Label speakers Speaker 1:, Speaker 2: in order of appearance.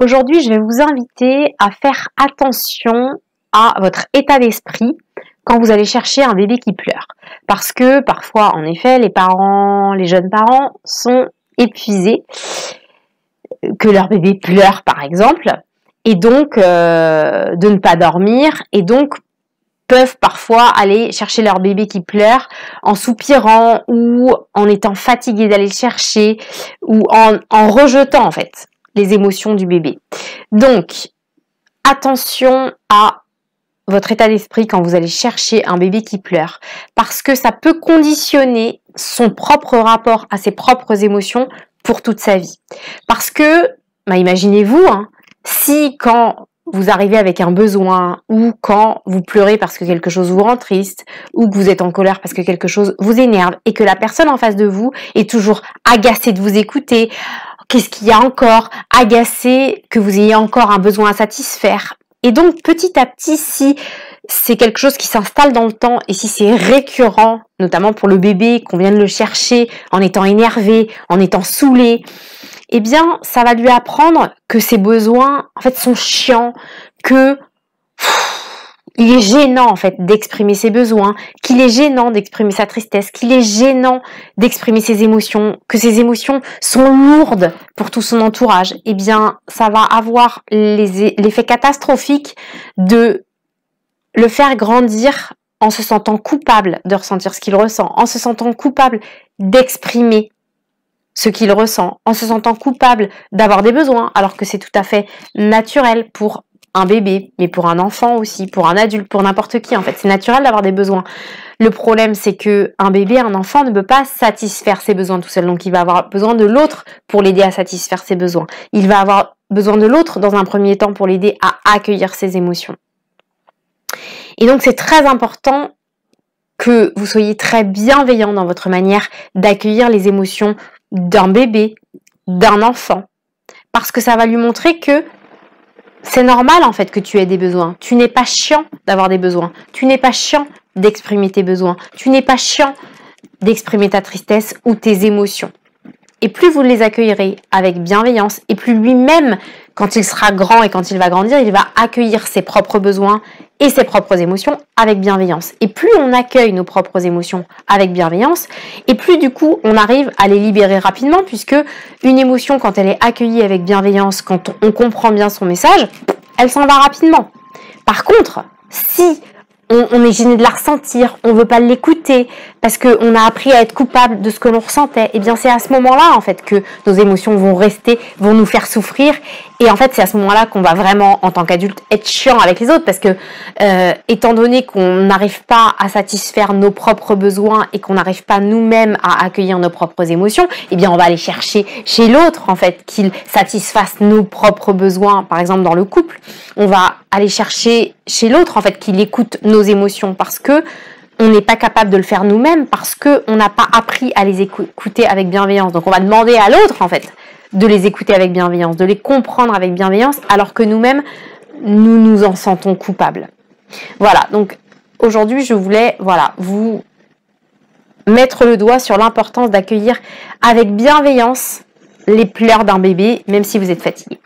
Speaker 1: Aujourd'hui, je vais vous inviter à faire attention à votre état d'esprit quand vous allez chercher un bébé qui pleure. Parce que parfois, en effet, les jeunes parents sont épuisés, que leur bébé pleure par exemple, et donc de ne pas dormir, et donc peuvent parfois aller chercher leur bébé qui pleure en soupirant ou en étant fatigués d'aller le chercher ou en rejetant en fait les émotions du bébé. Donc, attention à votre état d'esprit quand vous allez chercher un bébé qui pleure, parce que ça peut conditionner son propre rapport à ses propres émotions pour toute sa vie. Parce que, imaginez-vous, si quand vous arrivez avec un besoin, ou quand vous pleurez parce que quelque chose vous rend triste, ou que vous êtes en colère parce que quelque chose vous énerve, et que la personne en face de vous est toujours agacée de vous écouter, qu'est-ce qu'il y a encore, agacée que vous ayez encore un besoin à satisfaire. Et donc petit à petit, si c'est quelque chose qui s'installe dans le temps, et si c'est récurrent, notamment pour le bébé, qu'on vient de le chercher en étant énervé, en étant saoulé, eh bien, ça va lui apprendre que ses besoins, en fait, sont chiants, que il est gênant, en fait, d'exprimer ses besoins, qu'il est gênant d'exprimer sa tristesse, qu'il est gênant d'exprimer ses émotions, que ses émotions sont lourdes pour tout son entourage. Eh bien, ça va avoir l'effet catastrophique de le faire grandir en se sentant coupable de ressentir ce qu'il ressent, en se sentant coupable d'exprimer ce qu'il ressent, en se sentant coupable d'avoir des besoins, alors que c'est tout à fait naturel pour un bébé, mais pour un enfant aussi, pour un adulte, pour n'importe qui en fait. C'est naturel d'avoir des besoins. Le problème, c'est que un bébé, un enfant ne peut pas satisfaire ses besoins tout seul, donc il va avoir besoin de l'autre pour l'aider à satisfaire ses besoins. Il va avoir besoin de l'autre dans un premier temps pour l'aider à accueillir ses émotions. Et donc c'est très important que vous soyez très bienveillant dans votre manière d'accueillir les émotions d'un bébé, d'un enfant, parce que ça va lui montrer que c'est normal en fait que tu aies des besoins. Tu n'es pas chiant d'avoir des besoins. Tu n'es pas chiant d'exprimer tes besoins. Tu n'es pas chiant d'exprimer ta tristesse ou tes émotions. Et plus vous les accueillerez avec bienveillance, et plus lui-même, quand il sera grand et quand il va grandir, il va accueillir ses propres besoins et ses propres émotions avec bienveillance. Et plus on accueille nos propres émotions avec bienveillance, et plus du coup on arrive à les libérer rapidement, puisque une émotion, quand elle est accueillie avec bienveillance, quand on comprend bien son message, elle s'en va rapidement. Par contre, si on est gêné de la ressentir, on veut pas l'écouter parce qu'on a appris à être coupable de ce que l'on ressentait, et bien c'est à ce moment-là en fait que nos émotions vont rester, vont nous faire souffrir, et en fait c'est à ce moment-là qu'on va vraiment en tant qu'adulte être chiant avec les autres, parce que étant donné qu'on n'arrive pas à satisfaire nos propres besoins et qu'on n'arrive pas nous-mêmes à accueillir nos propres émotions, et bien on va aller chercher chez l'autre en fait qu'il satisfasse nos propres besoins. Par exemple dans le couple, on va aller chercher chez l'autre en fait qu'il écoute nos émotions, parce que on n'est pas capable de le faire nous-mêmes, parce que on n'a pas appris à les écouter avec bienveillance. Donc on va demander à l'autre en fait de les écouter avec bienveillance, de les comprendre avec bienveillance, alors que nous-mêmes nous nous en sentons coupables. Voilà, donc aujourd'hui je voulais vous mettre le doigt sur l'importance d'accueillir avec bienveillance les pleurs d'un bébé, même si vous êtes fatigué.